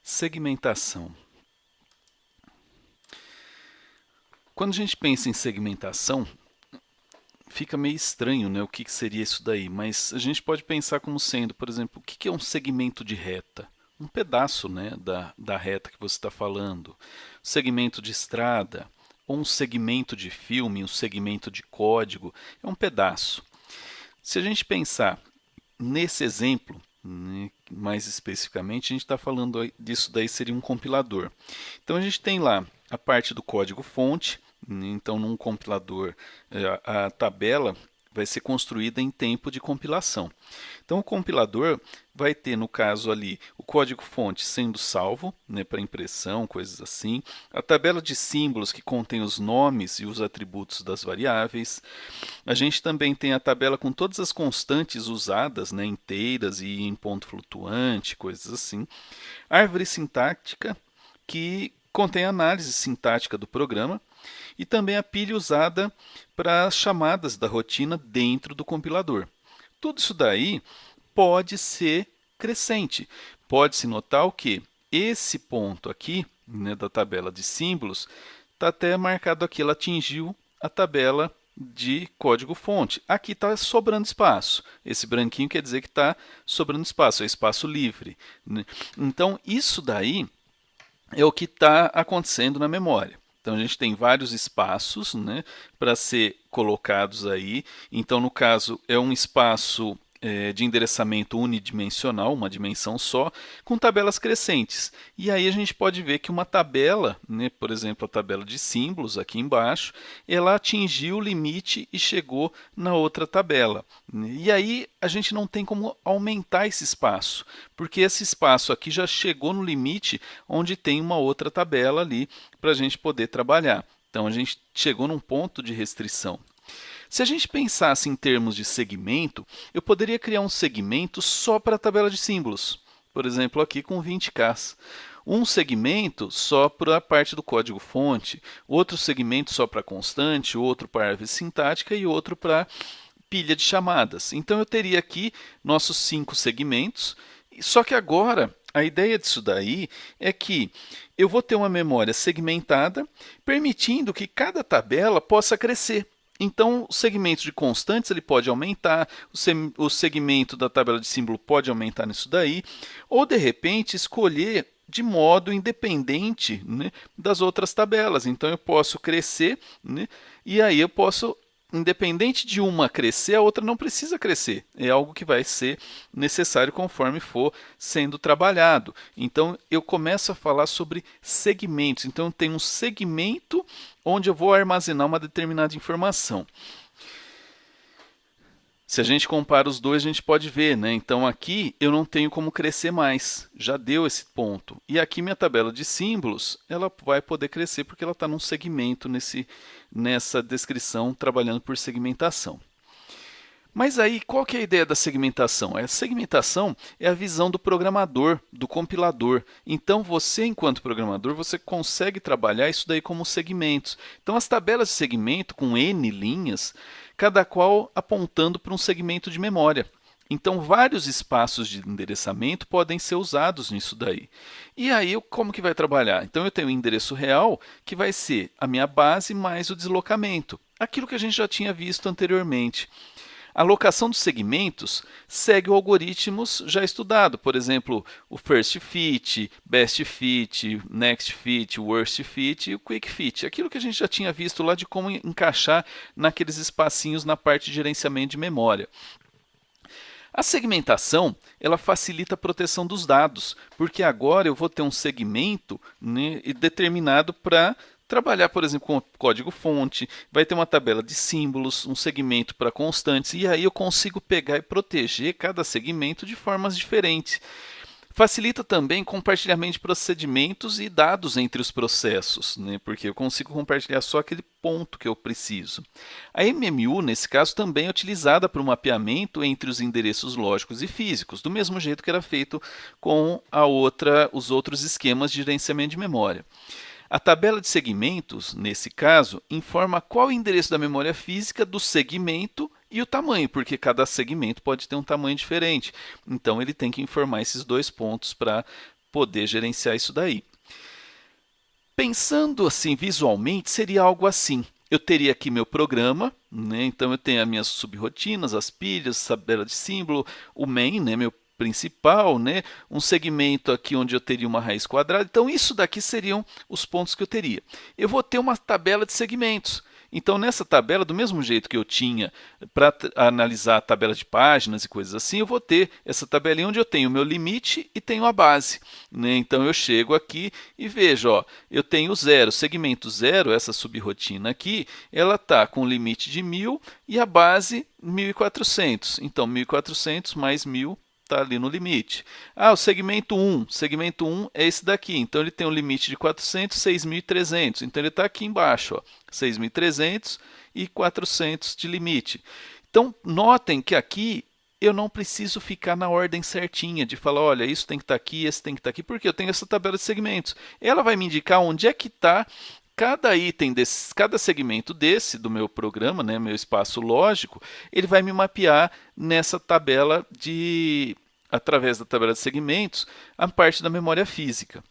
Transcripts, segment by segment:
Segmentação. Quando a gente pensa em segmentação, fica meio estranho, né? O que seria isso daí? Mas a gente pode pensar como sendo, por exemplo, o que é um segmento de reta? Um pedaço, né, da reta que você está falando. Segmento de estrada, ou um segmento de filme, um segmento de código, é um pedaço. Se a gente pensar nesse exemplo, né, mais especificamente, a gente está falando disso daí seria um compilador. Então a gente tem lá a parte do código-fonte, né, então num compilador a tabela vai ser construída em tempo de compilação. Então o compilador vai ter, no caso ali, o código-fonte sendo salvo, né, para impressão, coisas assim, a tabela de símbolos que contém os nomes e os atributos das variáveis. A gente também tem a tabela com todas as constantes usadas, né, inteiras e em ponto flutuante, coisas assim. Árvore sintática, que contém a análise sintática do programa, e também a pilha usada para as chamadas da rotina dentro do compilador. Tudo isso daí pode ser crescente. Pode-se notar o que esse ponto aqui, né, da tabela de símbolos está até marcado aqui, ela atingiu a tabela de código-fonte. Aqui está sobrando espaço. Esse branquinho quer dizer que está sobrando espaço, é espaço livre, né? Então, isso daí é o que está acontecendo na memória. Então, a gente tem vários espaços, né, para ser colocados aí. Então, no caso, é um espaço de endereçamento unidimensional, uma dimensão só, com tabelas crescentes. E aí a gente pode ver que uma tabela, né, por exemplo, a tabela de símbolos aqui embaixo, ela atingiu o limite e chegou na outra tabela. E aí a gente não tem como aumentar esse espaço, porque esse espaço aqui já chegou no limite onde tem uma outra tabela ali para a gente poder trabalhar. Então a gente chegou num ponto de restrição. Se a gente pensasse em termos de segmento, eu poderia criar um segmento só para a tabela de símbolos. Por exemplo, aqui com 20K. Um segmento só para a parte do código-fonte, outro segmento só para constante, outro para árvore sintática e outro para pilha de chamadas. Então eu teria aqui nossos 5 segmentos, só que agora a ideia disso daí é que eu vou ter uma memória segmentada, permitindo que cada tabela possa crescer. Então, o segmento de constantes ele pode aumentar, o segmento da tabela de símbolo pode aumentar nisso daí, ou de repente escolher de modo independente, né, das outras tabelas. Então, eu posso crescer, né, e aí eu posso, independente de uma crescer, a outra não precisa crescer. É algo que vai ser necessário conforme for sendo trabalhado. Então, eu começo a falar sobre segmentos. Então, eu tenho um segmento onde eu vou armazenar uma determinada informação. Se a gente compara os dois, a gente pode ver, né? Então aqui eu não tenho como crescer mais, já deu esse ponto. E aqui minha tabela de símbolos, ela vai poder crescer porque ela está num segmento nessa descrição, trabalhando por segmentação. Mas aí, qual que é a ideia da segmentação? A segmentação é a visão do programador, do compilador. Então, você, enquanto programador, você consegue trabalhar isso daí como segmentos. Então, as tabelas de segmento com N linhas, cada qual apontando para um segmento de memória. Então, vários espaços de endereçamento podem ser usados nisso daí. E aí, como que vai trabalhar? Então, eu tenho o endereço real, que vai ser a minha base mais o deslocamento. Aquilo que a gente já tinha visto anteriormente. A alocação dos segmentos segue o algoritmos já estudado, por exemplo, o First Fit, Best Fit, Next Fit, Worst Fit e o Quick Fit. Aquilo que a gente já tinha visto lá de como encaixar naqueles espacinhos na parte de gerenciamento de memória. A segmentação ela facilita a proteção dos dados, porque agora eu vou ter um segmento, né, determinado para trabalhar, por exemplo, com código-fonte, vai ter uma tabela de símbolos, um segmento para constantes, e aí eu consigo pegar e proteger cada segmento de formas diferentes. Facilita também compartilhamento de procedimentos e dados entre os processos, né? Porque eu consigo compartilhar só aquele ponto que eu preciso. A MMU, nesse caso, também é utilizada para o mapeamento entre os endereços lógicos e físicos, do mesmo jeito que era feito com os outros esquemas de gerenciamento de memória. A tabela de segmentos, nesse caso, informa qual o endereço da memória física do segmento e o tamanho, porque cada segmento pode ter um tamanho diferente. Então, ele tem que informar esses dois pontos para poder gerenciar isso daí. Pensando assim visualmente, seria algo assim. Eu teria aqui meu programa, né? Então eu tenho as minhas subrotinas, as pilhas, tabela de símbolo, o main, né? Meu principal, né? Um segmento aqui onde eu teria uma raiz quadrada. Então isso daqui seriam os pontos que eu teria. Eu vou ter uma tabela de segmentos. Então, nessa tabela, do mesmo jeito que eu tinha para analisar a tabela de páginas e coisas assim, eu vou ter essa tabelinha onde eu tenho o meu limite e tenho a base, né? Então, eu chego aqui e vejo, ó, eu tenho zero, segmento zero, essa subrotina aqui, ela está com limite de 1.000 e a base 1.400. Então, 1.400 mais 1.000 está ali no limite. Ah, o segmento 1 é esse daqui, então ele tem um limite de 400, 6.300, então ele está aqui embaixo, ó, 6.300 e 400 de limite. Então, notem que aqui eu não preciso ficar na ordem certinha de falar, olha, isso tem que estar aqui, esse tem que estar aqui, porque eu tenho essa tabela de segmentos. Ela vai me indicar onde é que está cada item desse, cada segmento desse do meu programa, né, meu espaço lógico, ele vai me mapear nessa tabela através da tabela de segmentos, a parte da memória física.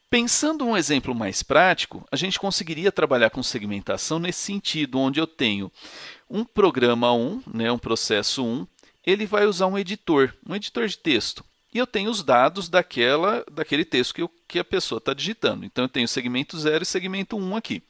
Pensando um exemplo mais prático, a gente conseguiria trabalhar com segmentação nesse sentido, onde eu tenho um programa 1, né, um processo 1, ele vai usar um editor de texto. E eu tenho os dados daquele texto que a pessoa está digitando. Então, eu tenho segmento 0 e segmento 1 aqui.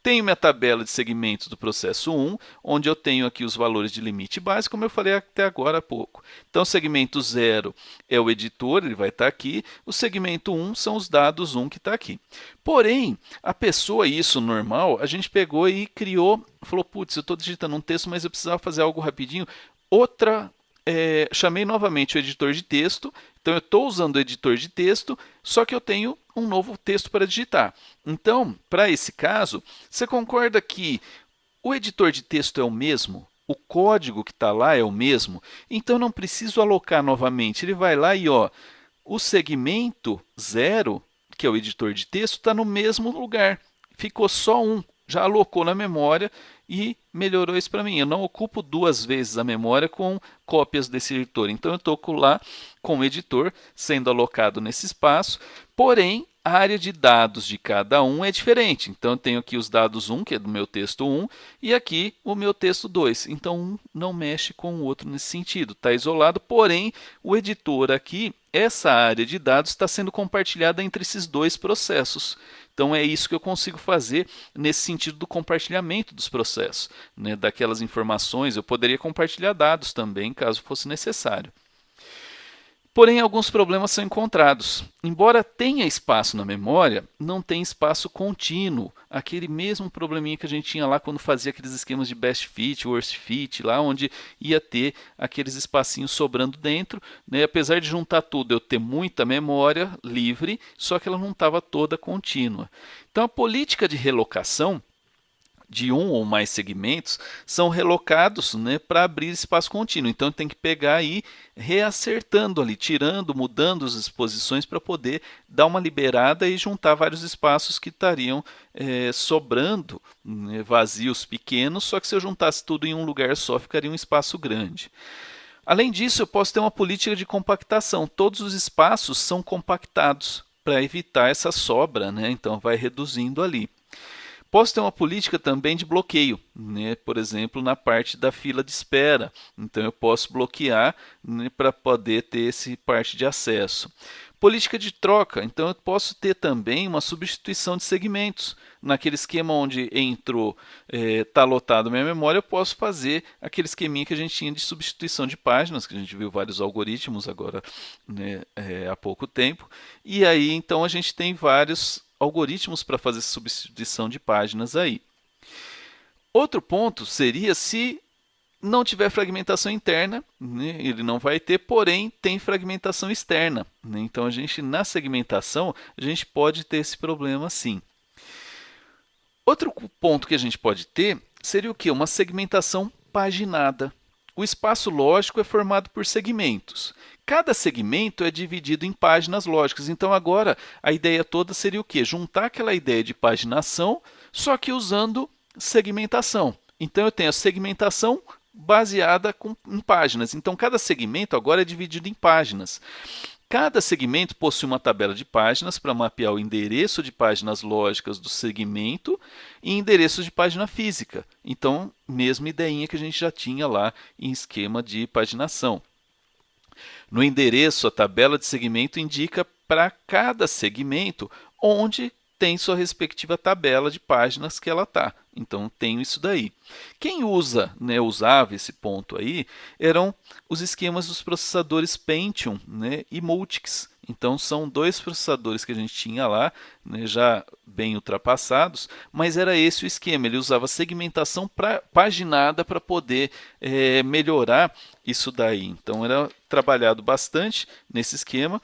Tenho minha tabela de segmentos do processo 1, onde eu tenho aqui os valores de limite base, como eu falei até agora há pouco. Então, o segmento 0 é o editor, ele vai estar aqui. O segmento 1 são os dados 1 que está aqui. Porém, a pessoa, isso normal, a gente pegou e criou, falou, putz, eu estou digitando um texto, mas eu precisava fazer algo rapidinho. Chamei novamente o editor de texto, então eu estou usando o editor de texto, só que eu tenho um novo texto para digitar. Então, para esse caso, você concorda que o editor de texto é o mesmo? O código que está lá é o mesmo? Então, eu não preciso alocar novamente. Ele vai lá e, ó, o segmento 0, que é o editor de texto, está no mesmo lugar. Ficou só um. Já alocou na memória e melhorou isso para mim. Eu não ocupo duas vezes a memória com cópias desse editor. Então, eu estou lá com o editor sendo alocado nesse espaço, porém, a área de dados de cada um é diferente. Então, eu tenho aqui os dados 1, que é do meu texto 1, e aqui o meu texto 2. Então, um não mexe com o outro nesse sentido. Está isolado, porém, o editor aqui, essa área de dados está sendo compartilhada entre esses dois processos. Então, é isso que eu consigo fazer nesse sentido do compartilhamento dos processos, né? Daquelas informações, eu poderia compartilhar dados também, caso fosse necessário. Porém, alguns problemas são encontrados. Embora tenha espaço na memória, não tem espaço contínuo. Aquele mesmo probleminha que a gente tinha lá quando fazia aqueles esquemas de best fit, worst fit, lá onde ia ter aqueles espacinhos sobrando dentro, né? Apesar de juntar tudo, eu ter muita memória livre, só que ela não estava toda contínua. Então, a política de relocação de um ou mais segmentos são relocados, né, para abrir espaço contínuo. Então tem que pegar e ir reacertando ali, tirando, mudando as exposições para poder dar uma liberada e juntar vários espaços que estariam sobrando, né, vazios pequenos, só que se eu juntasse tudo em um lugar só ficaria um espaço grande. Além disso, eu posso ter uma política de compactação. Todos os espaços são compactados para evitar essa sobra, né? Então vai reduzindo ali. Posso ter uma política também de bloqueio, né? Por exemplo, na parte da fila de espera. Então, eu posso bloquear, né, para poder ter essa parte de acesso. Política de troca. Então, eu posso ter também uma substituição de segmentos. Naquele esquema onde entrou, está lotado minha memória, eu posso fazer aquele esqueminha que a gente tinha de substituição de páginas, que a gente viu vários algoritmos agora, né, há pouco tempo. E aí, então, a gente tem vários algoritmos para fazer substituição de páginas aí. Outro ponto seria se não tiver fragmentação interna, né, ele não vai ter, porém tem fragmentação externa, né? Então a gente na segmentação a gente pode ter esse problema sim. Outro ponto que a gente pode ter seria o que? Uma segmentação paginada. O espaço lógico é formado por segmentos. Cada segmento é dividido em páginas lógicas. Então agora a ideia toda seria o quê? Juntar aquela ideia de paginação, só que usando segmentação. Então eu tenho a segmentação baseada em páginas. Então cada segmento agora é dividido em páginas. Cada segmento possui uma tabela de páginas para mapear o endereço de páginas lógicas do segmento e endereços de página física. Então, mesma ideinha que a gente já tinha lá em esquema de paginação. No endereço, a tabela de segmento indica para cada segmento onde tem sua respectiva tabela de páginas que ela está. Então, tenho isso daí. Quem usava esse ponto aí, eram os esquemas dos processadores Pentium, e Multics. Então, são dois processadores que a gente tinha lá, já bem ultrapassados, mas era esse o esquema. Ele usava segmentação paginada para poder melhorar isso daí. Então, era trabalhado bastante nesse esquema.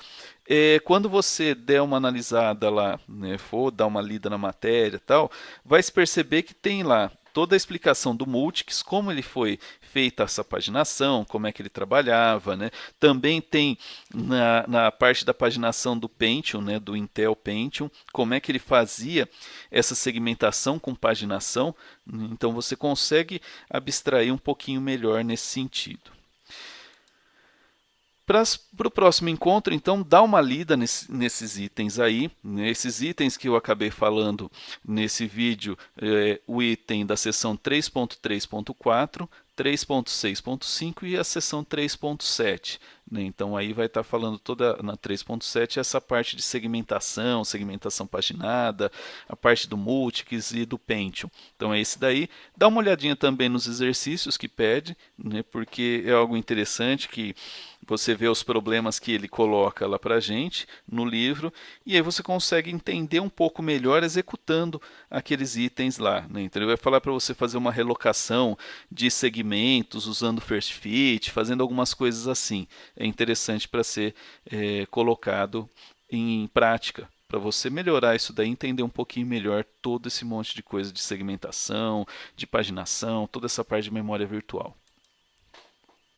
Quando você der uma analisada lá, for dar uma lida na matéria e tal, vai se perceber que tem lá toda a explicação do Multics, como ele foi feita essa paginação, como é que ele trabalhava. Também tem na parte da paginação do Pentium, do Intel Pentium, como é que ele fazia essa segmentação com paginação. Então você consegue abstrair um pouquinho melhor nesse sentido. Para o próximo encontro, então, dá uma lida nesses itens aí. Esses itens que eu acabei falando nesse vídeo, o item da seção 3.3.4, 3.6.5 e a seção 3.7. Então, aí vai estar falando toda na 3.7 essa parte de segmentação paginada, a parte do Multics e do Pentium. Então, é esse daí. Dá uma olhadinha também nos exercícios que pede, porque é algo interessante que você vê os problemas que ele coloca lá para a gente no livro, e aí você consegue entender um pouco melhor executando aqueles itens lá. Então ele vai falar para você fazer uma relocação de segmentos usando First Fit, fazendo algumas coisas assim. É interessante para ser colocado em prática, para você melhorar isso daí, entender um pouquinho melhor todo esse monte de coisa de segmentação, de paginação, toda essa parte de memória virtual.